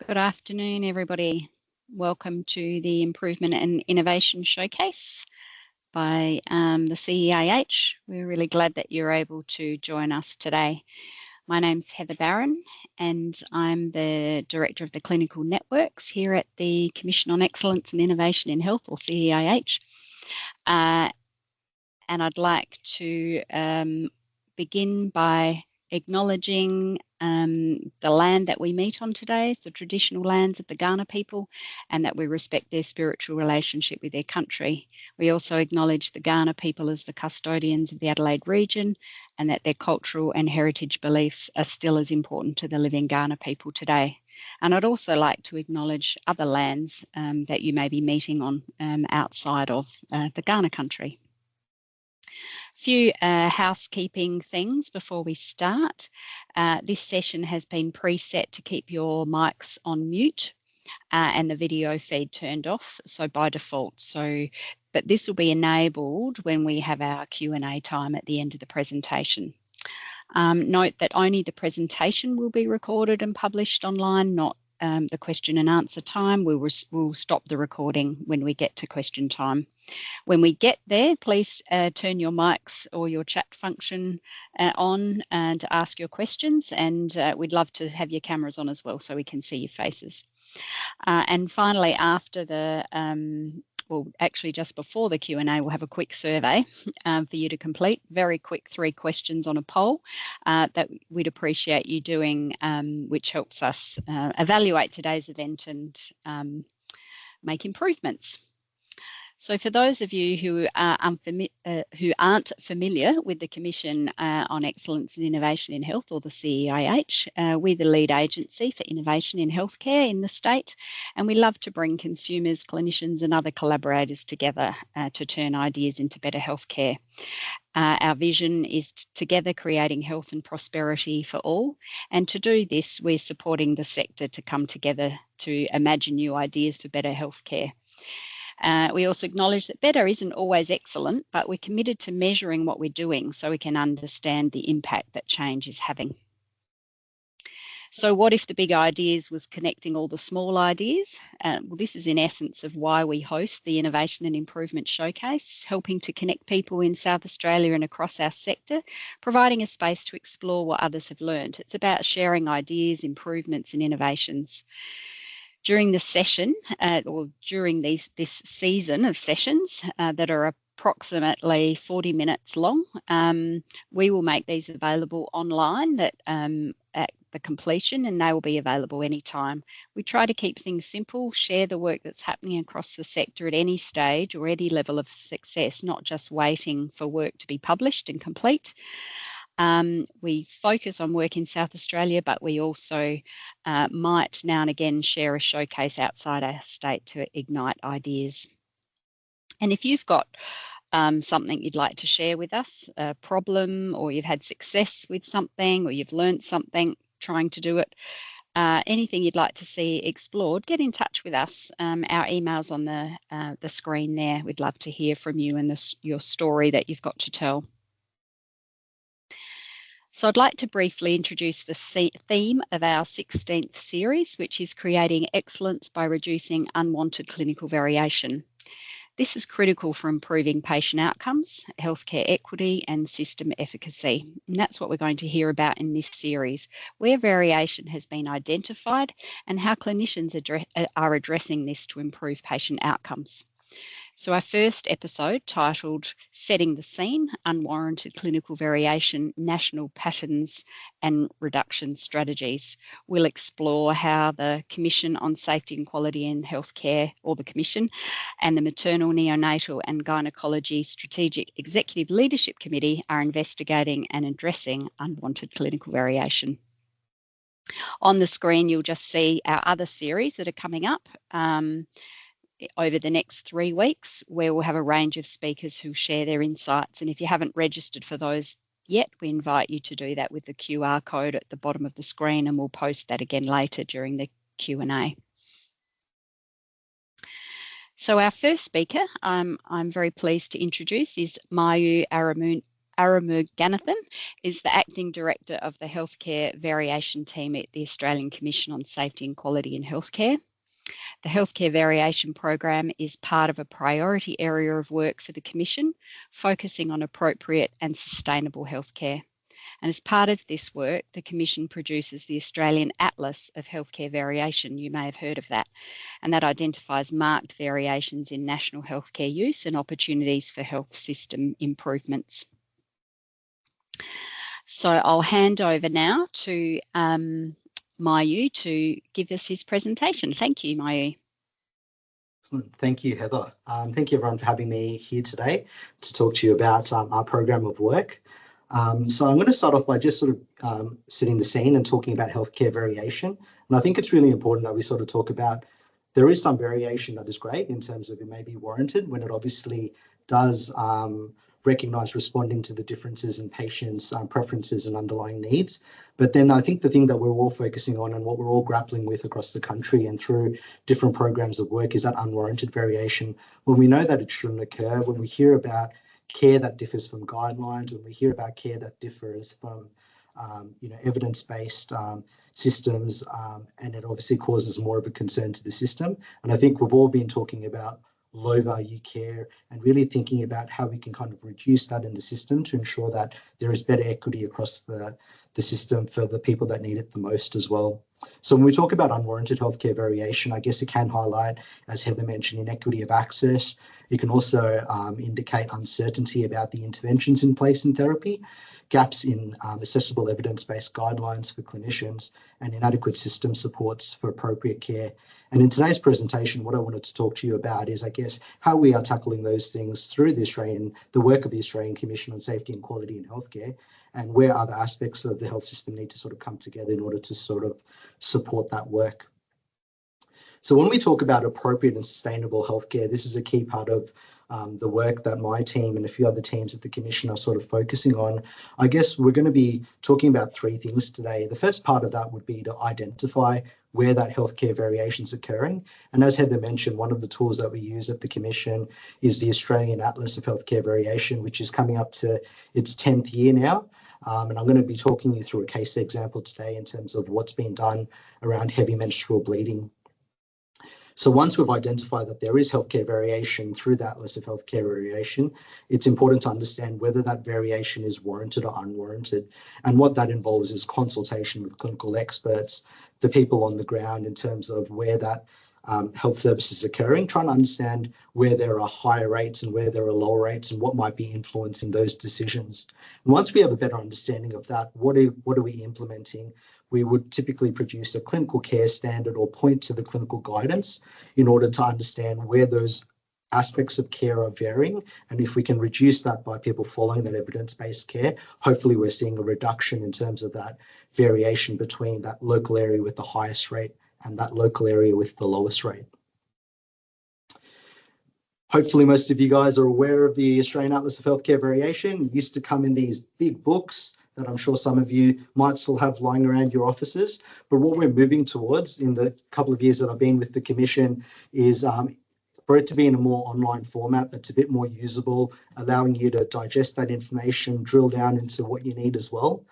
Good afternoon, everybody. Welcome to the Improvement and Innovation Showcase by the CEAH. We're really glad that you're able to join us today. My name's Heather Barron, and I'm the Director of the Clinical Networks here at the Commission on Excellence and Innovation in Health, or CEAH. And I'd like to begin by acknowledging the land that we meet on today, the traditional lands of the Kaurna people, and that we respect their spiritual relationship with their country. We also acknowledge the Kaurna people as the custodians of the Adelaide region, and that their cultural and heritage beliefs are still as important to the living Kaurna people today. And I'd also like to acknowledge other lands that you may be meeting on outside of the Kaurna country. Few housekeeping things before we start. This session has been preset to keep your mics on mute and the video feed turned off, so by default. But this will be enabled when we have our Q&A time at the end of the presentation. Note that only the presentation will be recorded and published online, not the question and answer time. We'll stop the recording when we get to question time. When we get there, please turn your mics or your chat function on to ask your questions, and we'd love to have your cameras on as well so we can see your faces. And finally, after the well, actually just before the Q&A, we'll have a quick survey for you to complete. Very quick 3 questions on a poll that we'd appreciate you doing, which helps us evaluate today's event and make improvements. So for those of you who aren't familiar with the Commission on Excellence and Innovation in Health, or the CEAH, we're the lead agency for innovation in healthcare in the state, and we love to bring consumers, clinicians and other collaborators together to turn ideas into better healthcare. Our vision is together creating health and prosperity for all, and to do this, we're supporting the sector to come together to imagine new ideas for better healthcare. We also acknowledge that better isn't always excellent, but we're committed to measuring what we're doing so we can understand the impact that change is having. So what if the big ideas was connecting all the small ideas? Well, this is in essence of why we host the Innovation and Improvement Showcase, helping to connect people in South Australia and across our sector, providing a space to explore what others have learned. It's about sharing ideas, improvements and innovations. During the session, or during this season of sessions that are approximately 40 minutes long, we will make these available online at the completion, and they will be available anytime. We try to keep things simple, share the work that's happening across the sector at any stage or any level of success, not just waiting for work to be published and complete. We focus on work in South Australia, but we also might now and again share a showcase outside our state to ignite ideas. And if you've got something you'd like to share with us, a problem, or you've had success with something, or you've learned something trying to do it, anything you'd like to see explored, get in touch with us. Our email's on the screen there. We'd love to hear from you and your story that you've got to tell. So I'd like to briefly introduce the theme of our 16th series, which is creating excellence by reducing unwanted clinical variation. This is critical for improving patient outcomes, healthcare equity and system efficacy. And that's what we're going to hear about in this series, where variation has been identified and how clinicians are addressing this to improve patient outcomes. So our first episode, titled Setting the Scene, Unwarranted Clinical Variation, National Patterns and Reduction Strategies, will explore how the Commission on Safety and Quality in Healthcare, or the Commission, and the Maternal, Neonatal and Gynaecology Strategic Executive Leadership Committee are investigating and addressing unwanted clinical variation. On the screen, you'll just see our other series that are coming up over the next 3 weeks, where we'll have a range of speakers who share their insights. And if you haven't registered for those yet, we invite you to do that with the QR code at the bottom of the screen, and we'll post that again later during the Q&A. So our first speaker, I'm very pleased to introduce, is Myu Arumuganathan is the Acting Director of the Healthcare Variation Team at the Australian Commission on Safety and Quality in Healthcare. The Healthcare Variation Program is part of a priority area of work for the Commission, focusing on appropriate and sustainable healthcare. And as part of this work, the Commission produces the Australian Atlas of Healthcare Variation. You may have heard of that. And that identifies marked variations in national healthcare use and opportunities for health system improvements. So I'll hand over now to Myu to give us his presentation. Thank you, Myu. Excellent. Thank you, Heather. Thank you, everyone, for having me here today to talk to you about our program of work. So I'm going to start off by just sort of setting the scene and talking about healthcare variation. And I think it's really important that we sort of talk about there is some variation that is great in terms of it may be warranted when it obviously does recognise responding to the differences in patients' preferences and underlying needs. But then I think the thing that we're all focusing on and what we're all grappling with across the country and through different programs of work is that unwarranted variation. When we know that it shouldn't occur, when we hear about care that differs from guidelines, when we hear about care that differs from evidence-based systems, and it obviously causes more of a concern to the system. And I think we've all been talking about low value care and really thinking about how we can kind of reduce that in the system to ensure that there is better equity across the system for the people that need it the most as well. So when we talk about unwarranted healthcare variation, I guess it can highlight, as Heather mentioned, inequity of access. It can also indicate uncertainty about the interventions in place in therapy, gaps in accessible evidence-based guidelines for clinicians, and inadequate system supports for appropriate care. And in today's presentation, what I wanted to talk to you about is, I guess, how we are tackling those things through the work of the Australian Commission on Safety and Quality in Healthcare, and where other aspects of the health system need to sort of come together in order to sort of support that work. So when we talk about appropriate and sustainable healthcare, this is a key part of the work that my team and a few other teams at the Commission are sort of focusing on. I guess we're going to be talking about three things today. The first part of that would be to identify where that healthcare variation is occurring. And as Heather mentioned, one of the tools that we use at the Commission is the Australian Atlas of Healthcare Variation, which is coming up to its 10th year now. And I'm going to be talking you through a case example today in terms of what's been done around heavy menstrual bleeding. So once we've identified that there is healthcare variation through that list of healthcare variation, it's important to understand whether that variation is warranted or unwarranted. And what that involves is consultation with clinical experts, the people on the ground in terms of where that health service is occurring, trying to understand where there are higher rates and where there are lower rates and what might be influencing those decisions. And once we have a better understanding of that, what are we implementing? We would typically produce a clinical care standard or point to the clinical guidance in order to understand where those aspects of care are varying. And if we can reduce that by people following that evidence-based care, hopefully we're seeing a reduction in terms of that variation between that local area with the highest rate and that local area with the lowest rate. Hopefully most of you guys are aware of the Australian Atlas of Healthcare Variation. It used to come in these big books that I'm sure some of you might still have lying around your offices. But what we're moving towards in the couple of years that I've been with the Commission is for it to be in a more online format that's a bit more usable, allowing you to digest that information, drill down into what you need as well.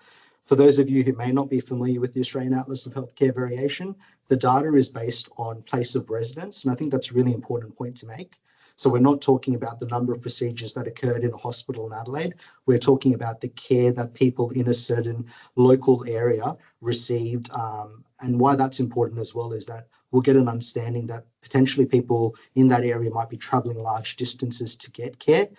For those of you who may not be familiar with the Australian Atlas of Healthcare Variation, the data is based on place of residence, and I think that's a really important point to make. So we're not talking about the number of procedures that occurred in a hospital in Adelaide. We're talking about the care that people in a certain local area received. And why that's important as well is that we'll get an understanding that potentially people in that area might be traveling large distances to get care.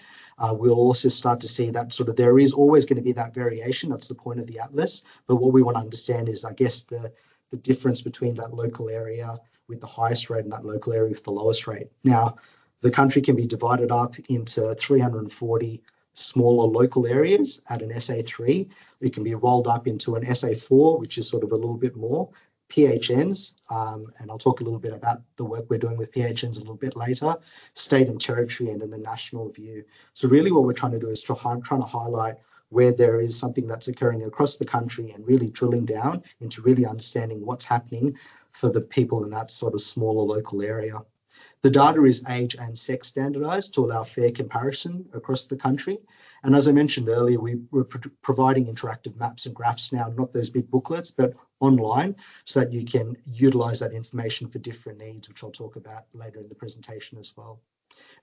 We'll also start to see that sort of there is always going to be that variation. That's the point of the Atlas. But what we want to understand is, I guess, the difference between that local area with the highest rate and that local area with the lowest rate. Now, the country can be divided up into 340 smaller local areas at an SA3. It can be rolled up into an SA4, which is sort of a little bit more, PHNs, and I'll talk a little bit about the work we're doing with PHNs a little bit later, state and territory, and in the national view. So really what we're trying to do is trying to highlight where there is something that's occurring across the country and really drilling down into really understanding what's happening for the people in that sort of smaller local area. The data is age and sex standardized to allow fair comparison across the country. And as I mentioned earlier, we're providing interactive maps and graphs now, not those big booklets, but online, so that you can utilize that information for different needs, which I'll talk about later in the presentation as well.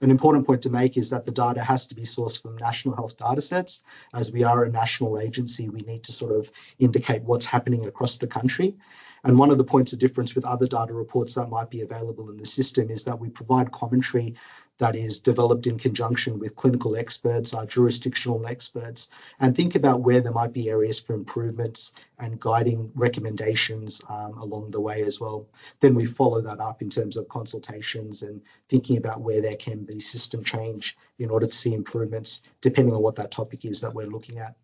An important point to make is that the data has to be sourced from national health data sets. As we are a national agency, we need to sort of indicate what's happening across the country. And one of the points of difference with other data reports that might be available in the system is that we provide commentary that is developed in conjunction with clinical experts, our jurisdictional experts, and think about where there might be areas for improvements and guiding recommendations along the way as well. Then we follow that up in terms of consultations and thinking about where there can be system change in order to see improvements, depending on what that topic is that we're looking at.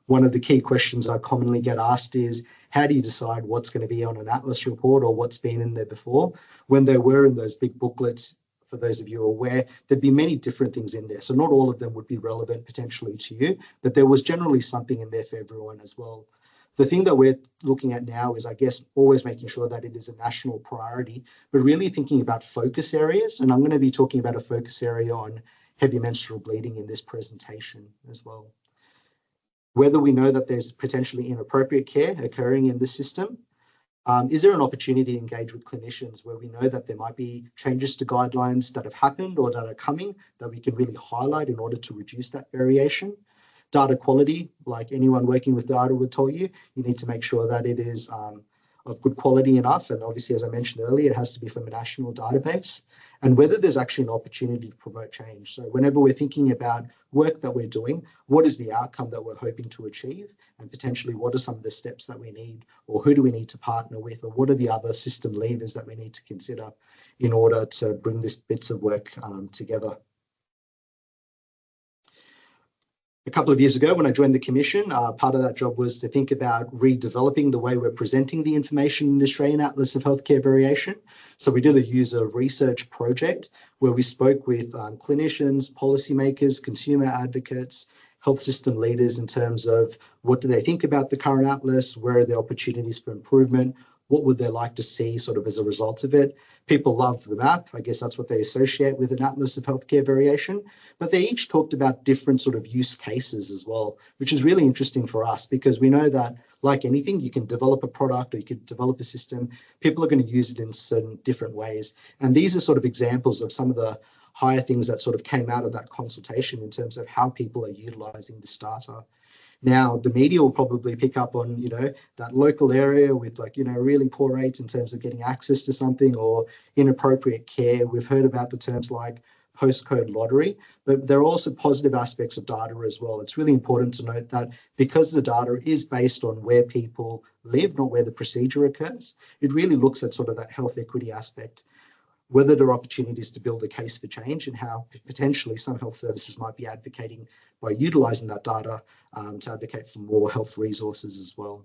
One of the key questions I commonly get asked is, how do you decide what's going to be on an Atlas report or what's been in there before? When they were in those big booklets, for those of you aware, there'd be many different things in there. So not all of them would be relevant potentially to you, but there was generally something in there for everyone as well. The thing that we're looking at now is, I guess, always making sure that it is a national priority, but really thinking about focus areas. And I'm going to be talking about a focus area on heavy menstrual bleeding in this presentation as well. Whether we know that there's potentially inappropriate care occurring in the system, is there an opportunity to engage with clinicians where we know that there might be changes to guidelines that have happened or that are coming that we can really highlight in order to reduce that variation? Data quality, like anyone working with data would tell you, you need to make sure that it is of good quality enough. And obviously, as I mentioned earlier, it has to be from a national database. And whether there's actually an opportunity to promote change. So whenever we're thinking about work that we're doing, what is the outcome that we're hoping to achieve? And potentially, what are some of the steps that we need? Or who do we need to partner with? Or what are the other system levers that we need to consider in order to bring these bits of work together? A couple of years ago, when I joined the Commission, part of that job was to think about redeveloping the way we're presenting the information in the Australian Atlas of Healthcare Variation. So we did a user research project where we spoke with clinicians, policymakers, consumer advocates, health system leaders in terms of what do they think about the current Atlas, where are the opportunities for improvement, what would they like to see sort of as a result of it. People love the map. I guess that's what they associate with an Atlas of Healthcare Variation. But they each talked about different sort of use cases as well, which is really interesting for us because we know that, like anything, you can develop a product or you could develop a system. People are going to use it in certain different ways. And these are sort of examples of some of the higher things that sort of came out of that consultation in terms of how people are utilizing this data. Now, the media will probably pick up on, that local area with really poor rates in terms of getting access to something or inappropriate care. We've heard about the terms like postcode lottery, but there are also positive aspects of data as well. It's really important to note that because the data is based on where people live, not where the procedure occurs, it really looks at sort of that health equity aspect, whether there are opportunities to build a case for change and how potentially some health services might be advocating by utilizing that data to advocate for more health resources as well.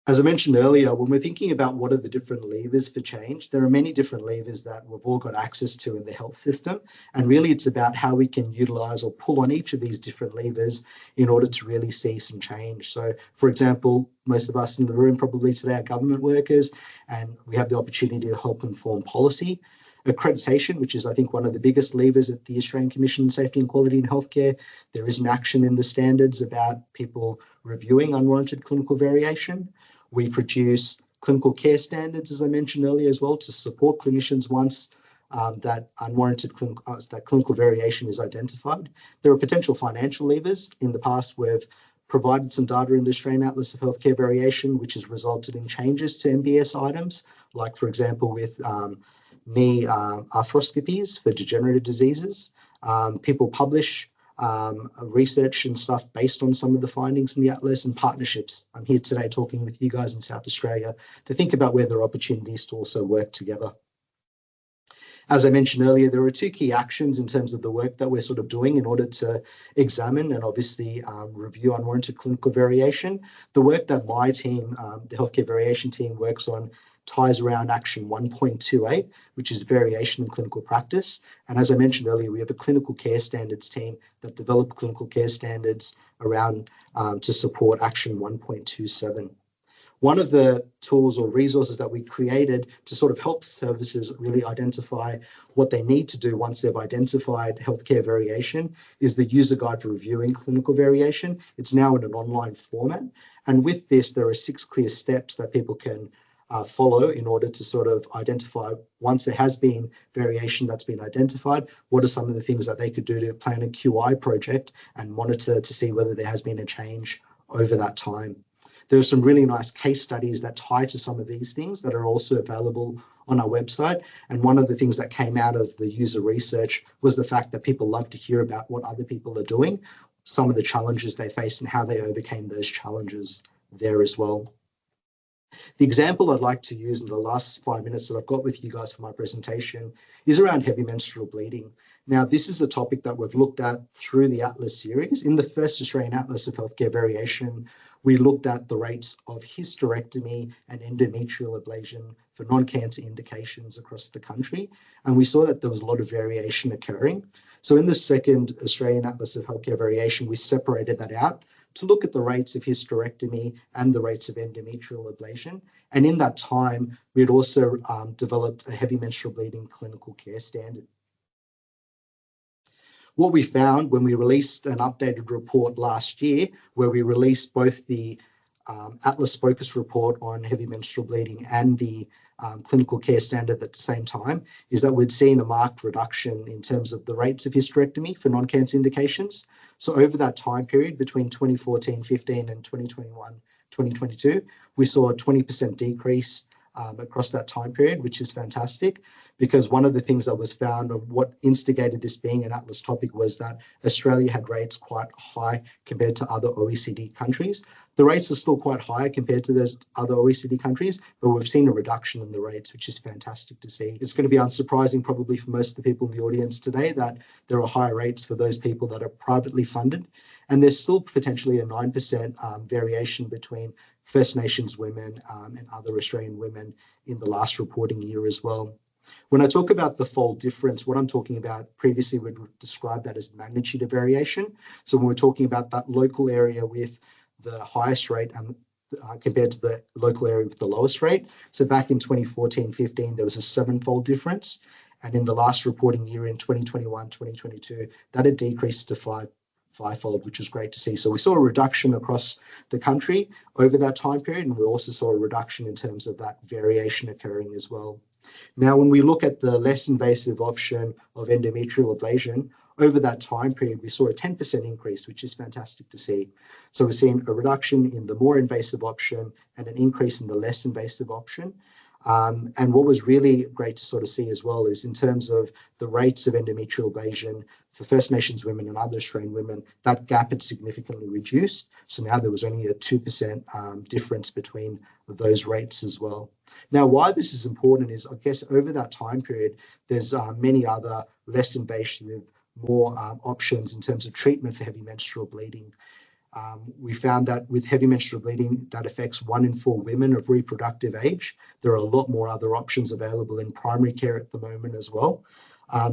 As I mentioned earlier, when we're thinking about what are the different levers for change, there are many different levers that we've all got access to in the health system. And really it's about how we can utilize or pull on each of these different levers in order to really see some change. So, for example, most of us in the room probably today are government workers, and we have the opportunity to help inform policy. Accreditation, which is, I think, one of the biggest levers at the Australian Commission on Safety and Quality in Healthcare. There is an action in the standards about people reviewing unwarranted clinical variation. We produce clinical care standards, as I mentioned earlier as well, to support clinicians once that unwarranted clinical variation is identified. There are potential financial levers. In the past, we've provided some data in the Australian Atlas of Healthcare Variation, which has resulted in changes to MBS items, like, for example, with knee arthroscopies for degenerative diseases. People publish research and stuff based on some of the findings in the Atlas and partnerships. I'm here today talking with you guys in South Australia to think about where there are opportunities to also work together. As I mentioned earlier, there are two key actions in terms of the work that we're sort of doing in order to examine and obviously review unwarranted clinical variation. The work that my team, the healthcare variation team, works on ties around action 1.28, which is variation in clinical practice. And as I mentioned earlier, we have a clinical care standards team that develop clinical care standards around to support action 1.27. One of the tools or resources that we created to sort of help services really identify what they need to do once they've identified healthcare variation is the user guide for reviewing clinical variation. It's now in an online format. And with this, there are 6 clear steps that people can follow in order to sort of identify, once there has been variation that's been identified, what are some of the things that they could do to plan a QI project and monitor to see whether there has been a change over that time. There are some really nice case studies that tie to some of these things that are also available on our website. And one of the things that came out of the user research was the fact that people love to hear about what other people are doing, some of the challenges they faced and how they overcame those challenges there as well. The example I'd like to use in the last 5 minutes that I've got with you guys for my presentation is around heavy menstrual bleeding. Now, this is a topic that we've looked at through the Atlas series. In the first Australian Atlas of Healthcare Variation, we looked at the rates of hysterectomy and endometrial ablation for non-cancer indications across the country, and we saw that there was a lot of variation occurring. So in the second Australian Atlas of Healthcare Variation, we separated that out to look at the rates of hysterectomy and the rates of endometrial ablation. And in that time, we had also developed a heavy menstrual bleeding clinical care standard. What we found when we released an updated report last year, where we released both the Atlas Focus report on heavy menstrual bleeding and the clinical care standard at the same time, is that we'd seen a marked reduction in terms of the rates of hysterectomy for non-cancer indications. So over that time period between 2014-15 and 2021-2022, we saw a 20% decrease across that time period, which is fantastic, because one of the things that was found, of what instigated this being an Atlas topic, was that Australia had rates quite high compared to other OECD countries. The rates are still quite high compared to those other OECD countries, but we've seen a reduction in the rates, which is fantastic to see. It's going to be unsurprising probably for most of the people in the audience today that there are higher rates for those people that are privately funded. And there's still potentially a 9% variation between First Nations women and other Australian women in the last reporting year as well. When I talk about the fold difference, what I'm talking about, previously we'd describe that as magnitude of variation. So when we're talking about that local area with the highest rate and compared to the local area with the lowest rate. So back in 2014-15, there was a 7-fold difference. And in the last reporting year in 2021-2022, that had decreased to fivefold, which was great to see. So we saw a reduction across the country over that time period, and we also saw a reduction in terms of that variation occurring as well. Now, when we look at the less invasive option of endometrial ablation, over that time period, we saw a 10% increase, which is fantastic to see. So we're seeing a reduction in the more invasive option and an increase in the less invasive option. And what was really great to sort of see as well is in terms of the rates of endometrial ablation for First Nations women and other Australian women, that gap had significantly reduced. So now there was only a 2% difference between those rates as well. Now, why this is important is, I guess, over that time period, there's many other less invasive, more options in terms of treatment for heavy menstrual bleeding. We found that with heavy menstrual bleeding, that affects 1 in 4 women of reproductive age. There are a lot more other options available in primary care at the moment as well.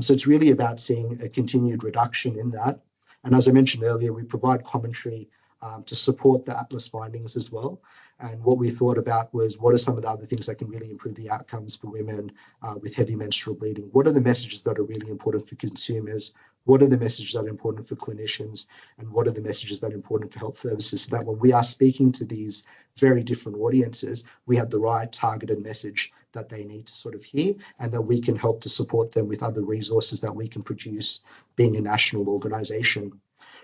So it's really about seeing a continued reduction in that. And as I mentioned earlier, we provide commentary to support the Atlas findings as well. And what we thought about was, what are some of the other things that can really improve the outcomes for women with heavy menstrual bleeding? What are the messages that are really important for consumers? What are the messages that are important for clinicians? And what are the messages that are important for health services? So that when we are speaking to these very different audiences, we have the right targeted message that they need to sort of hear, and that we can help to support them with other resources that we can produce, being a national organisation.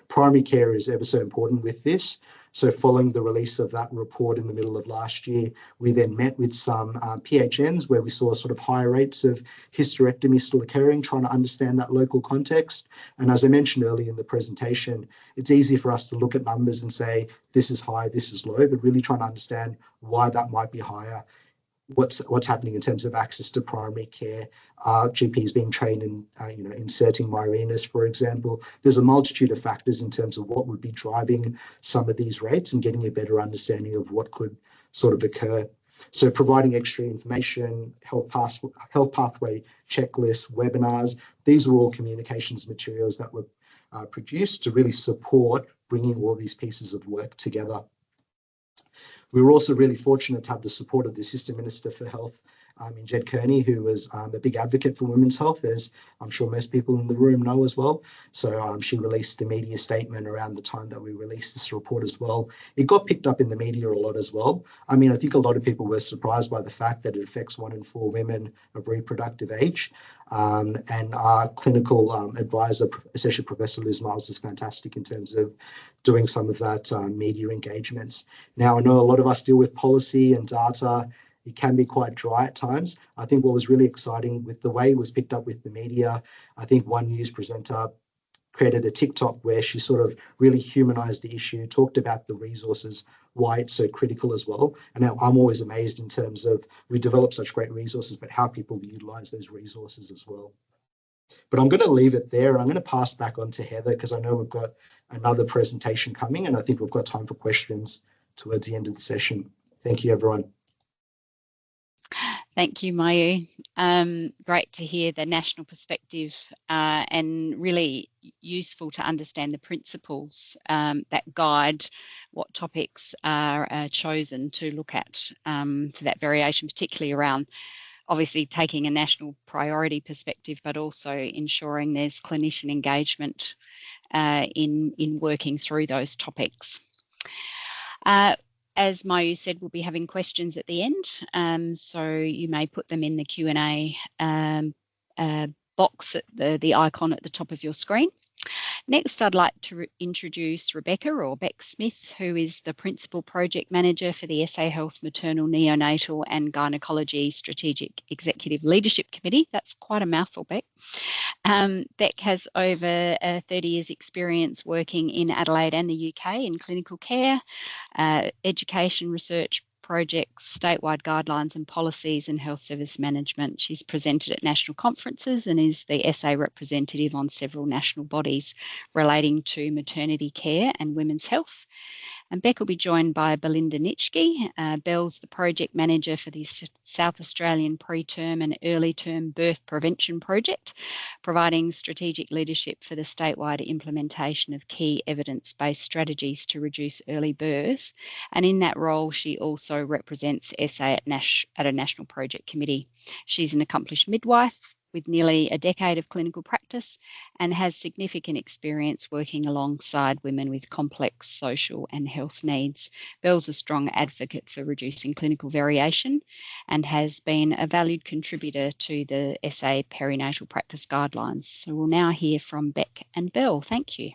Primary care is ever so important with this. So following the release of that report in the middle of last year, we then met with some PHNs where we saw sort of higher rates of hysterectomy still occurring, trying to understand that local context. And as I mentioned earlier in the presentation, it's easy for us to look at numbers and say, this is high, this is low, but really trying to understand why that might be higher. What's happening in terms of access to primary care, GPs being trained in inserting Mirina's, for example. There's a multitude of factors in terms of what would be driving some of these rates and getting a better understanding of what could sort of occur. So providing extra information, health pathway checklists, webinars, these are all communications materials that were produced to really support bringing all these pieces of work together. We were also really fortunate to have the support of the Assistant Minister for Health in Jed Kearney, who was a big advocate for women's health, as I'm sure most people in the room know as well. So she released a media statement around the time that we released this report as well. It got picked up in the media a lot as well. I mean, I think a lot of people were surprised by the fact that it affects 1 in 4 women of reproductive age. And our clinical advisor, Associate Professor Liz Miles, is fantastic in terms of doing some of that media engagements. Now, I know a lot of us deal with policy and data. It can be quite dry at times. I think what was really exciting with the way it was picked up with the media, I think one news presenter created a TikTok where she sort of really humanized the issue, talked about the resources, why it's so critical as well. And now I'm always amazed in terms of we develop such great resources, but how people utilize those resources as well. But I'm going to leave it there. I'm going to pass back on to Heather because I know we've got another presentation coming and I think we've got time for questions towards the end of the session. Thank you, everyone. Thank you, Myu. Great to hear the national perspective and really useful to understand the principles that guide what topics are chosen to look at for that variation, particularly around obviously taking a national priority perspective, but also ensuring there's clinician engagement in working through those topics. As Myu said, we'll be having questions at the end, so you may put them in the Q&A box at the icon at the top of your screen. Next, I'd like to introduce Rebecca, or Beck Smith, who is the Principal Project Manager for the SA Health Maternal, Neonatal and Gynaecology Strategic Executive Leadership Committee. That's quite a mouthful, Beck. Beck has over 30 years experience working in Adelaide and the UK in clinical care, education, research, projects, statewide guidelines and policies and health service management. She's presented at national conferences and is the SA representative on several national bodies relating to maternity care and women's health. And Beck will be joined by Belinda Nitschke. Belle's the project manager for the South Australian Preterm and Early Term Birth Prevention Project, providing strategic leadership for the statewide implementation of key evidence-based strategies to reduce early birth. And in that role, she also represents SA at a national project committee. She's an accomplished midwife with nearly a decade of clinical practice and has significant experience working alongside women with complex social and health needs. Belle's a strong advocate for reducing clinical variation and has been a valued contributor to the SA perinatal practice guidelines. So we'll now hear from Beck and Belle. Thank you.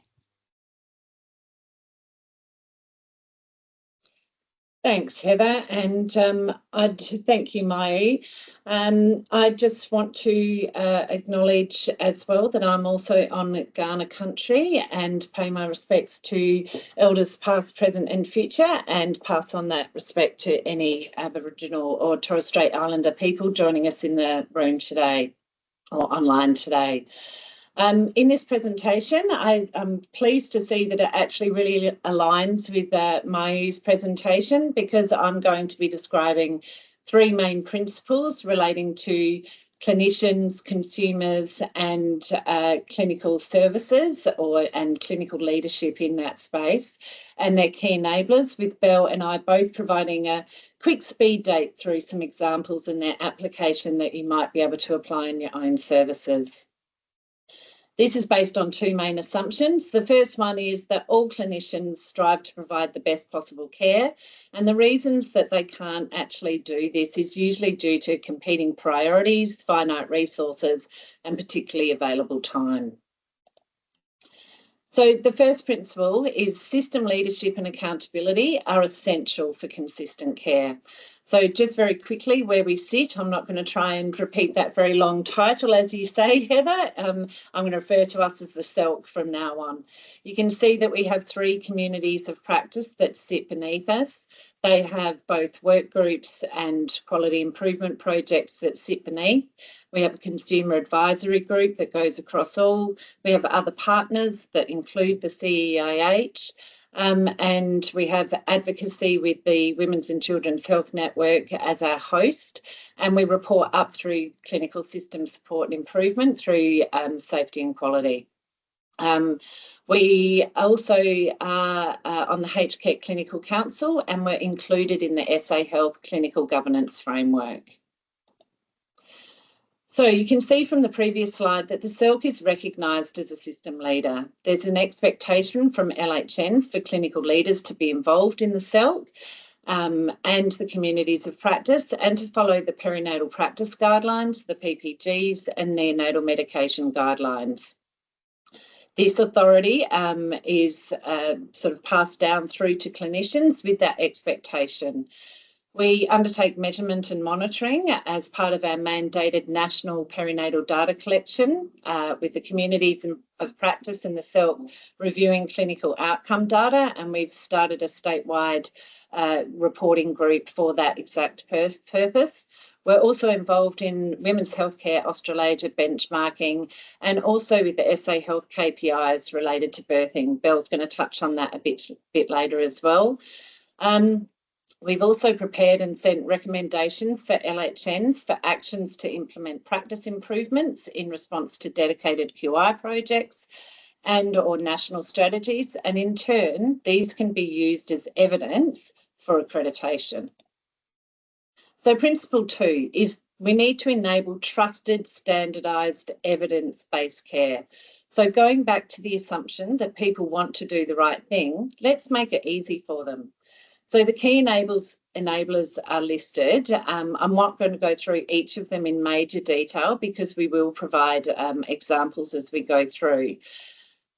Thanks, Heather, and thank you, Myu. I just want to acknowledge as well that I'm also on Kaurna country and pay my respects to elders past, present and future, and pass on that respect to any Aboriginal or Torres Strait Islander people joining us in the room today or online today. In this presentation, I'm pleased to see that it actually really aligns with Myu's presentation, because I'm going to be describing 3 main principles relating to clinicians, consumers and clinical services and clinical leadership in that space, and their key enablers, with Belle and I both providing a quick speed date through some examples and their application that you might be able to apply in your own services. This is based on 2 main assumptions. The first one is that all clinicians strive to provide the best possible care, and the reasons that they can't actually do this is usually due to competing priorities, finite resources, and particularly available time. So the first principle is system leadership and accountability are essential for consistent care. So just very quickly where we sit, I'm not going to try and repeat that very long title, as you say, Heather. I'm going to refer to us as the SELC from now on. You can see that we have 3 communities of practice that sit beneath us. They have both work groups and quality improvement projects that sit beneath. We have a consumer advisory group that goes across all. We have other partners that include the CEIH. And we have advocacy with the Women's and Children's Health Network as our host, and we report up through clinical system support and improvement through safety and quality. We also are on the HCEC Clinical Council, and we're included in the SA Health Clinical Governance Framework. So you can see from the previous slide that the CELC is recognised as a system leader. There's an expectation from LHNs for clinical leaders to be involved in the CELC and the communities of practice, and to follow the perinatal practice guidelines, the PPGs, and neonatal medication guidelines. This authority is sort of passed down through to clinicians with that expectation. We undertake measurement and monitoring as part of our mandated national perinatal data collection with the communities of practice and the CELC reviewing clinical outcome data, and we've started a statewide reporting group for that exact purpose. We're also involved in Women's Healthcare Australasia benchmarking, and also with the SA Health KPIs related to birthing. Belle's going to touch on that a bit later as well. We've also prepared and sent recommendations for LHNs for actions to implement practice improvements in response to dedicated QI projects and/or national strategies, and in turn, these can be used as evidence for accreditation. So principle 2 is we need to enable trusted, standardised, evidence-based care. So going back to the assumption that people want to do the right thing, let's make it easy for them. So the key enablers are listed. I'm not going to go through each of them in major detail because we will provide examples as we go through.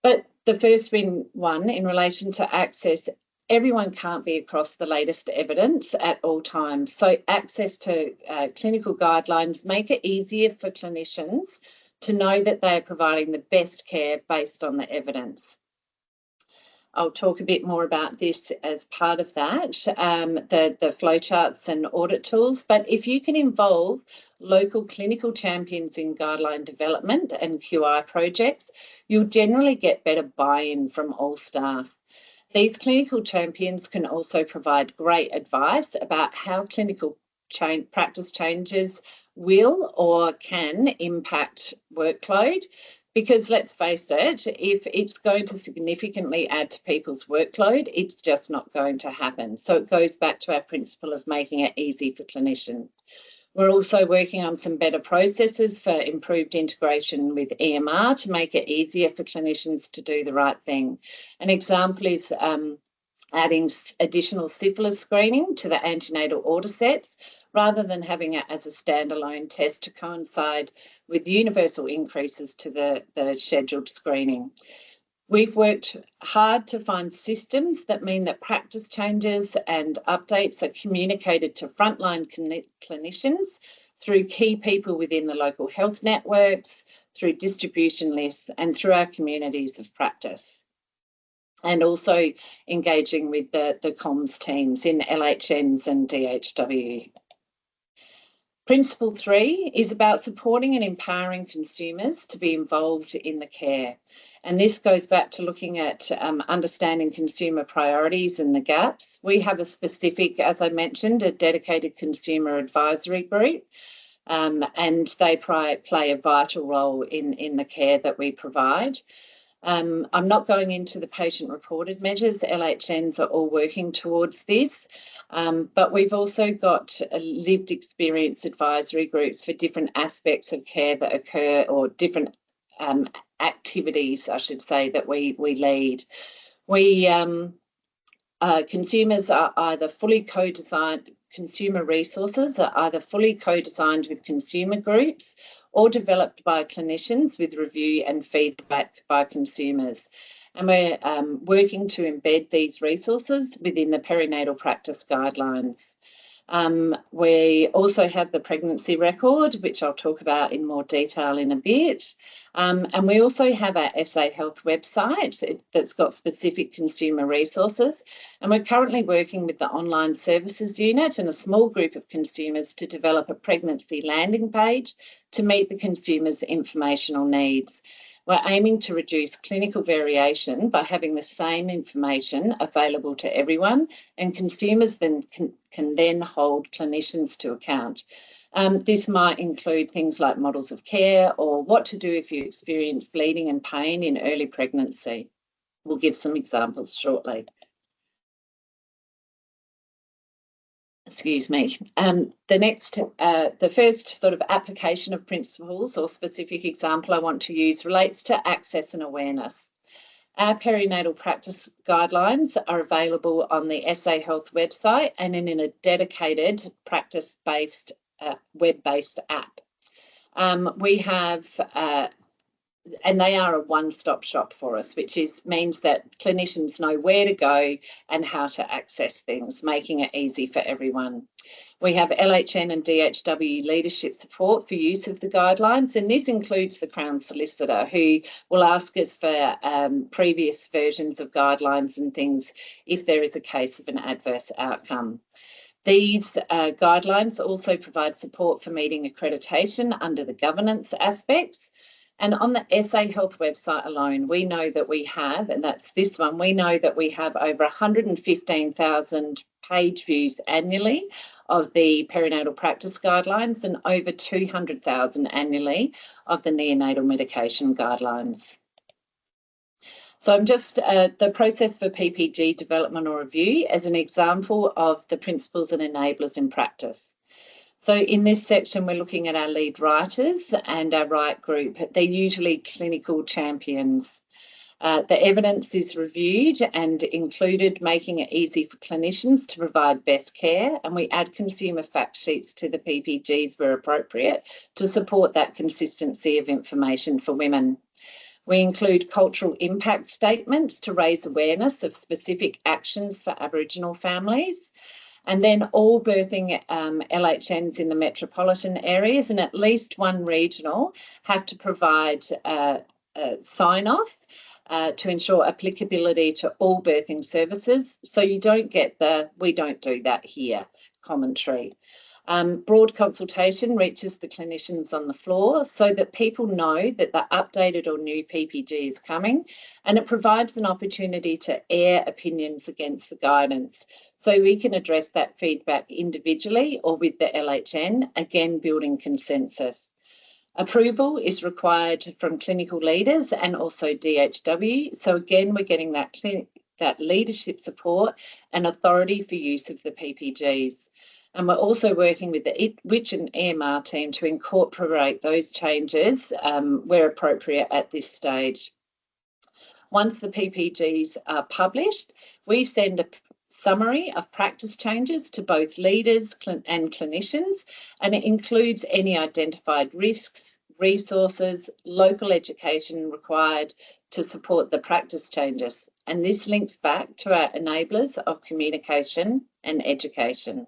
But the first one in relation to access, everyone can't be across the latest evidence at all times. So access to clinical guidelines make it easier for clinicians to know that they are providing the best care based on the evidence. I'll talk a bit more about this as part of that, the flowcharts and audit tools. But if you can involve local clinical champions in guideline development and QI projects, you'll generally get better buy-in from all staff. These clinical champions can also provide great advice about how clinical practice changes will or can impact workload. Because let's face it, if it's going to significantly add to people's workload, it's just not going to happen. So it goes back to our principle of making it easy for clinicians. We're also working on some better processes for improved integration with EMR to make it easier for clinicians to do the right thing. An example is adding additional syphilis screening to the antenatal order sets, rather than having it as a standalone test to coincide with universal increases to the scheduled screening. We've worked hard to find systems that mean that practice changes and updates are communicated to frontline clinicians through key people within the local health networks, through distribution lists, and through our communities of practice. And also engaging with the comms teams in LHNs and DHW. Principle 3 is about supporting and empowering consumers to be involved in the care. And this goes back to looking at understanding consumer priorities and the gaps. We have a specific, as I mentioned, a dedicated consumer advisory group, and they play a vital role in the care that we provide. I'm not going into the patient-reported measures. LHNs are all working towards this. But we've also got lived experience advisory groups for different aspects of care that occur, or different activities, I should say, that we lead. Consumers are either fully co-designed, consumer resources are either fully co-designed with consumer groups or developed by clinicians with review and feedback by consumers. And we're working to embed these resources within the perinatal practice guidelines. We also have the pregnancy record, which I'll talk about in more detail in a bit. And we also have our SA Health website that's got specific consumer resources. And we're currently working with the online services unit and a small group of consumers to develop a pregnancy landing page to meet the consumer's informational needs. We're aiming to reduce clinical variation by having the same information available to everyone, and consumers then can then hold clinicians to account. This might include things like models of care or what to do if you experience bleeding and pain in early pregnancy. We'll give some examples shortly. Excuse me. The first sort of application of principles or specific example I want to use relates to access and awareness. Our perinatal practice guidelines are available on the SA Health website and in a dedicated practice-based web-based app. We have and they are a one-stop shop for us, which means that clinicians know where to go and how to access things, making it easy for everyone. We have LHN and DHW leadership support for use of the guidelines, and this includes the Crown Solicitor, who will ask us for previous versions of guidelines and things if there is a case of an adverse outcome. These guidelines also provide support for meeting accreditation under the governance aspects. And on the SA Health website alone, we know that we have, and that's this one, we know that we have over 115,000 page views annually of the perinatal practice guidelines and over 200,000 annually of the neonatal medication guidelines. So I'm just the process for PPG development or review as an example of the principles and enablers in practice. So in this section, we're looking at our lead writers and our right group. They're usually clinical champions. The evidence is reviewed and included, making it easy for clinicians to provide best care. And we add consumer fact sheets to the PPGs where appropriate to support that consistency of information for women. We include cultural impact statements to raise awareness of specific actions for Aboriginal families. And then all birthing LHNs in the metropolitan areas and at least one regional have to provide sign-off to ensure applicability to all birthing services. So you don't get the "we don't do that here" commentary. Broad consultation reaches the clinicians on the floor so that people know that the updated or new PPG is coming, and it provides an opportunity to air opinions against the guidance. So we can address that feedback individually or with the LHN, again building consensus. Approval is required from clinical leaders and also DHW. So again, we're getting that leadership support and authority for use of the PPGs. And we're also working with the WICH and EMR team to incorporate those changes where appropriate at this stage. Once the PPGs are published, we send a summary of practice changes to both leaders and clinicians, and it includes any identified risks, resources, local education required to support the practice changes. And this links back to our enablers of communication and education.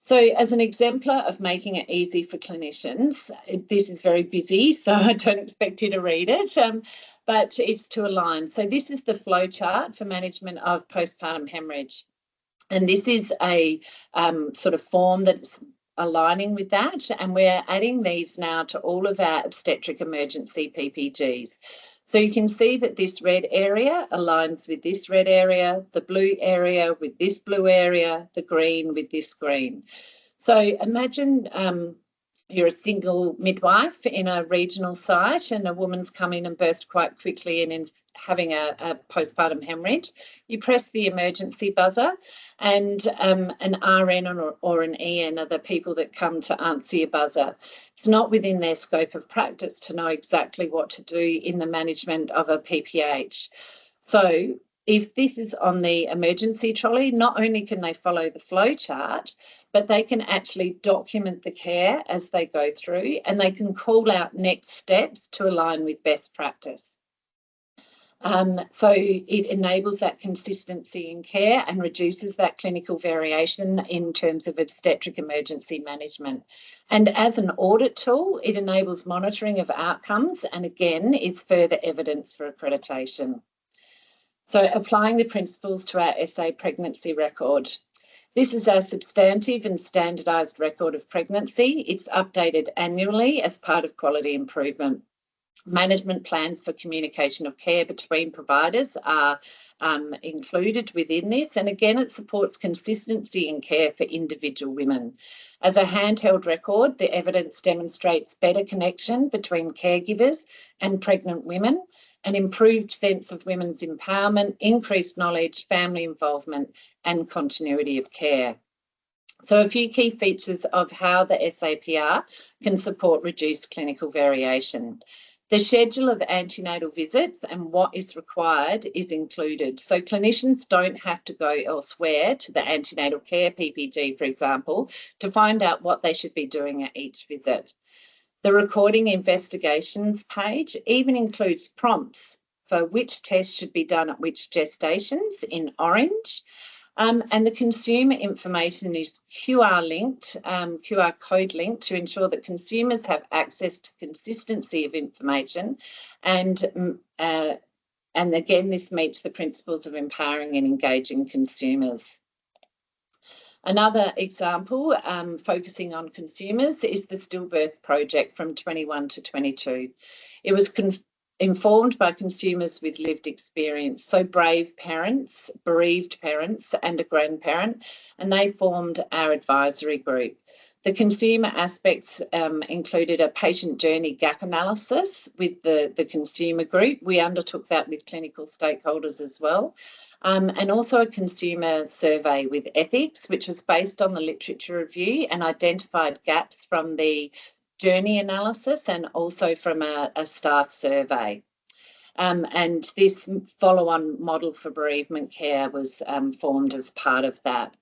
So as an exemplar of making it easy for clinicians, this is very busy, so I don't expect you to read it, but it's to align. So this is the flow chart for management of postpartum hemorrhage. And this is a sort of form that's aligning with that. And we're adding these now to all of our obstetric emergency PPGs. So you can see that this red area aligns with this red area, the blue area with this blue area, the green with this green. So imagine you're a single midwife in a regional site and a woman's come in and birthed quite quickly and is having a postpartum hemorrhage. You press the emergency buzzer and an RN or an EN are the people that come to answer your buzzer. It's not within their scope of practice to know exactly what to do in the management of a PPH. So if this is on the emergency trolley, not only can they follow the flow chart, but they can actually document the care as they go through, and they can call out next steps to align with best practice. So it enables that consistency in care and reduces that clinical variation in terms of obstetric emergency management. And as an audit tool, it enables monitoring of outcomes and again, is further evidence for accreditation. So applying the principles to our SA pregnancy record. This is our substantive and standardised record of pregnancy. It's updated annually as part of quality improvement. Management plans for communication of care between providers are included within this, and again it supports consistency in care for individual women. As a handheld record, the evidence demonstrates better connection between caregivers and pregnant women, an improved sense of women's empowerment, increased knowledge, family involvement and continuity of care. So a few key features of how the SAPR can support reduced clinical variation. The schedule of antenatal visits and what is required is included. So clinicians don't have to go elsewhere to the antenatal care PPG, for example, to find out what they should be doing at each visit. The recording investigations page even includes prompts for which tests should be done at which gestations in orange. And the consumer information is QR code linked to ensure that consumers have access to consistency of information. And again, this meets the principles of empowering and engaging consumers. Another example, focusing on consumers, is the Stillbirth project from 21 to 22. It was informed by consumers with lived experience, so brave parents, bereaved parents and a grandparent, and they formed our advisory group. The consumer aspects included a patient journey gap analysis with the consumer group. We undertook that with clinical stakeholders as well. And also a consumer survey with ethics, which was based on the literature review and identified gaps from the journey analysis and also from a staff survey. And this follow-on model for bereavement care was formed as part of that.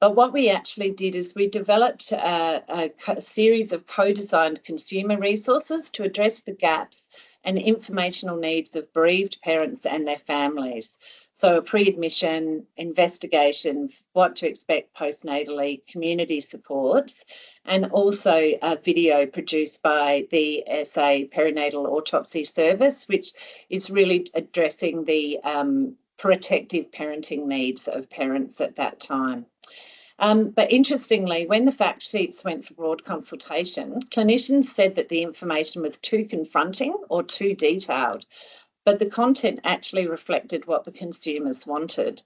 But what we actually did is we developed a series of co-designed consumer resources to address the gaps and informational needs of bereaved parents and their families. So pre-admission, investigations, what to expect postnatally, community supports, and also a video produced by the SA Perinatal Autopsy Service, which is really addressing the protective parenting needs of parents at that time. But interestingly, when the fact sheets went for broad consultation, clinicians said that the information was too confronting or too detailed, but the content actually reflected what the consumers wanted.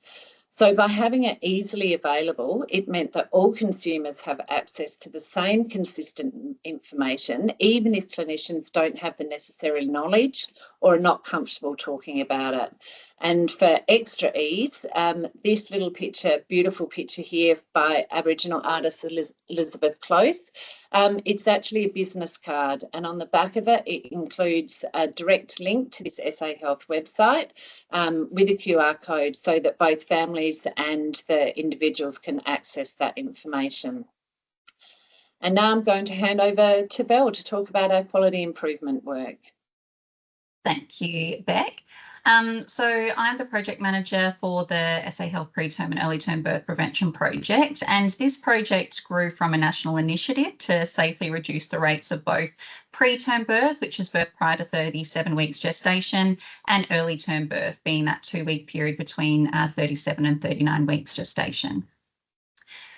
So by having it easily available, it meant that all consumers have access to the same consistent information, even if clinicians don't have the necessary knowledge or are not comfortable talking about it. And for extra ease, this little picture, beautiful picture here by Aboriginal artist Elizabeth Close, it's actually a business card, and on the back of it, it includes a direct link to this SA Health website with a QR code so that both families and the individuals can access that information. And now I'm going to hand over to Belle to talk about our quality improvement work. Thank you, Beck. So I'm the project manager for the SA Health Preterm and Early Term Birth Prevention Project, and this project grew from a national initiative to safely reduce the rates of both preterm birth, which is birth prior to 37 weeks gestation, and early term birth, being that 2-week period between 37 and 39 weeks gestation.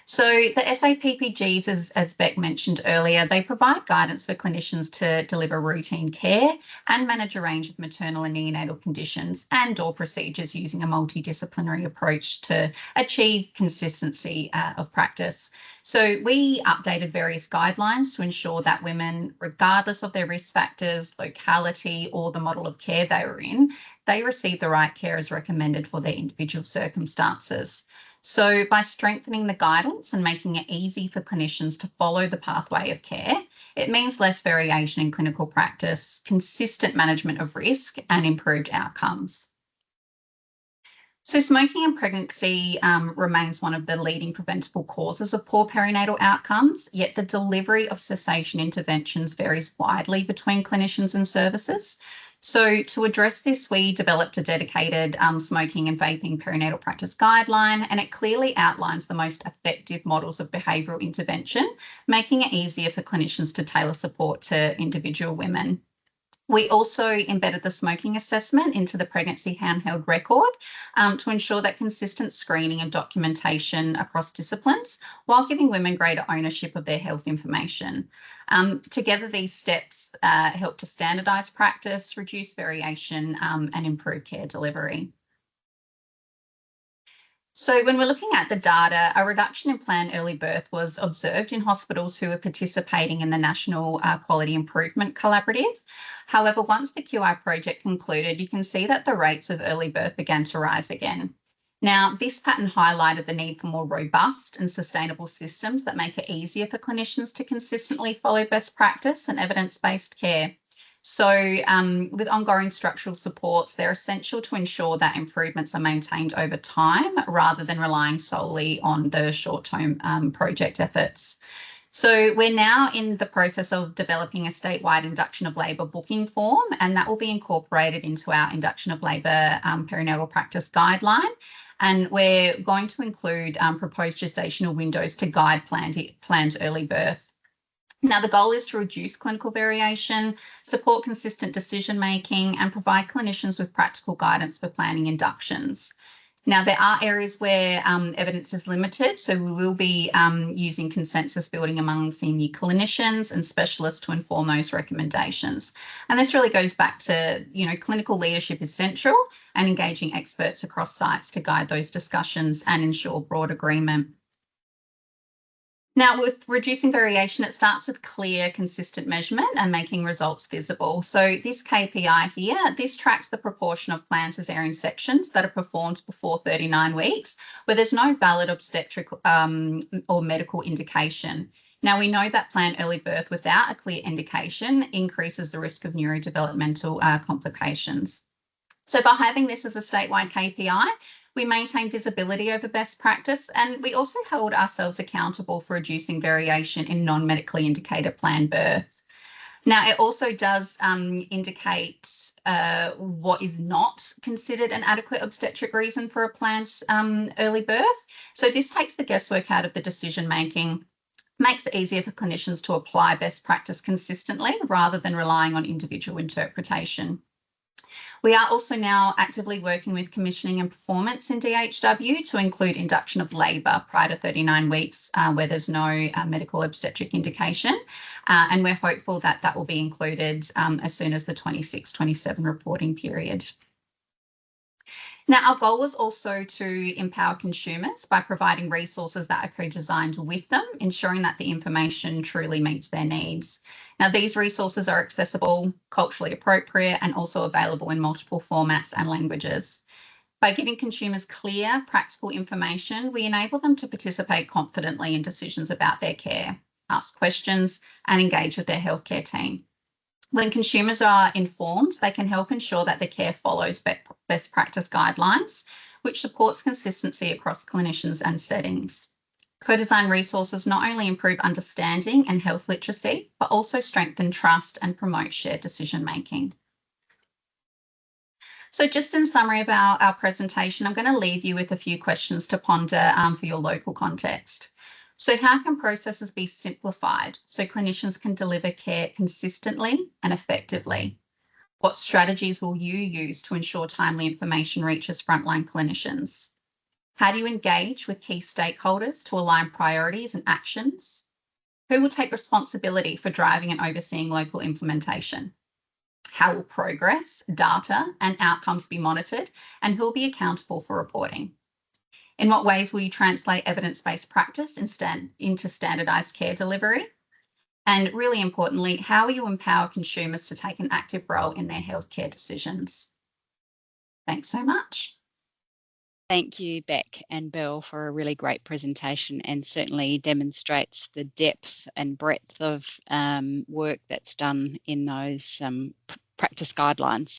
So the SAPPGs, as Beck mentioned earlier, they provide guidance for clinicians to deliver routine care and manage a range of maternal and neonatal conditions and/or procedures using a multidisciplinary approach to achieve consistency of practice. So we updated various guidelines to ensure that women, regardless of their risk factors, locality, or the model of care they were in, they receive the right care as recommended for their individual circumstances. So by strengthening the guidance and making it easy for clinicians to follow the pathway of care, it means less variation in clinical practice, consistent management of risk, and improved outcomes. So smoking in pregnancy remains one of the leading preventable causes of poor perinatal outcomes, yet the delivery of cessation interventions varies widely between clinicians and services. So to address this, we developed a dedicated smoking and vaping perinatal practice guideline, and it clearly outlines the most effective models of behavioural intervention, making it easier for clinicians to tailor support to individual women. We also embedded the smoking assessment into the pregnancy handheld record to ensure that consistent screening and documentation across disciplines while giving women greater ownership of their health information. Together, these steps help to standardise practice, reduce variation and improve care delivery. So when we're looking at the data, a reduction in planned early birth was observed in hospitals who were participating in the National Quality Improvement Collaborative. However, once the QI project concluded, you can see that the rates of early birth began to rise again. Now, this pattern highlighted the need for more robust and sustainable systems that make it easier for clinicians to consistently follow best practice and evidence-based care. So with ongoing structural supports, they're essential to ensure that improvements are maintained over time rather than relying solely on the short-term project efforts. So we're now in the process of developing a statewide induction of labour booking form, and that will be incorporated into our induction of labour perinatal practice guideline. And we're going to include proposed gestational windows to guide planned early birth. Now, the goal is to reduce clinical variation, support consistent decision-making, and provide clinicians with practical guidance for planning inductions. Now, there are areas where evidence is limited, so we will be using consensus building among senior clinicians and specialists to inform those recommendations. And this really goes back to, clinical leadership is central, and engaging experts across sites to guide those discussions and ensure broad agreement. Now, with reducing variation, it starts with clear, consistent measurement and making results visible. So this KPI here, this tracks the proportion of planned caesarean sections that are performed before 39 weeks, where there's no valid obstetric or medical indication. Now, we know that planned early birth without a clear indication increases the risk of neurodevelopmental complications. So by having this as a statewide KPI, we maintain visibility over best practice, and we also hold ourselves accountable for reducing variation in non-medically indicated planned birth. Now, it also does indicate what is not considered an adequate obstetric reason for a planned early birth. So this takes the guesswork out of the decision-making, makes it easier for clinicians to apply best practice consistently rather than relying on individual interpretation. We are also now actively working with commissioning and performance in DHW to include induction of labour prior to 39 weeks where there's no medical obstetric indication. And we're hopeful that that will be included as soon as the 26-27 reporting period. Now, our goal was also to empower consumers by providing resources that are co-designed with them, ensuring that the information truly meets their needs. Now, these resources are accessible, culturally appropriate, and also available in multiple formats and languages. By giving consumers clear, practical information, we enable them to participate confidently in decisions about their care, ask questions, and engage with their healthcare team. When consumers are informed, they can help ensure that the care follows best practice guidelines, which supports consistency across clinicians and settings. Co-design resources not only improve understanding and health literacy, but also strengthen trust and promote shared decision-making. So just in summary of our presentation, I'm going to leave you with a few questions to ponder for your local context. So how can processes be simplified so clinicians can deliver care consistently and effectively? What strategies will you use to ensure timely information reaches frontline clinicians? How do you engage with key stakeholders to align priorities and actions? Who will take responsibility for driving and overseeing local implementation? How will progress, data, and outcomes be monitored, and who will be accountable for reporting? In what ways will you translate evidence-based practice into standardised care delivery? And really importantly, how will you empower consumers to take an active role in their healthcare decisions? Thanks so much. Thank you, Beck and Bill, for a really great presentation, and certainly demonstrates the depth and breadth of work that's done in those practice guidelines.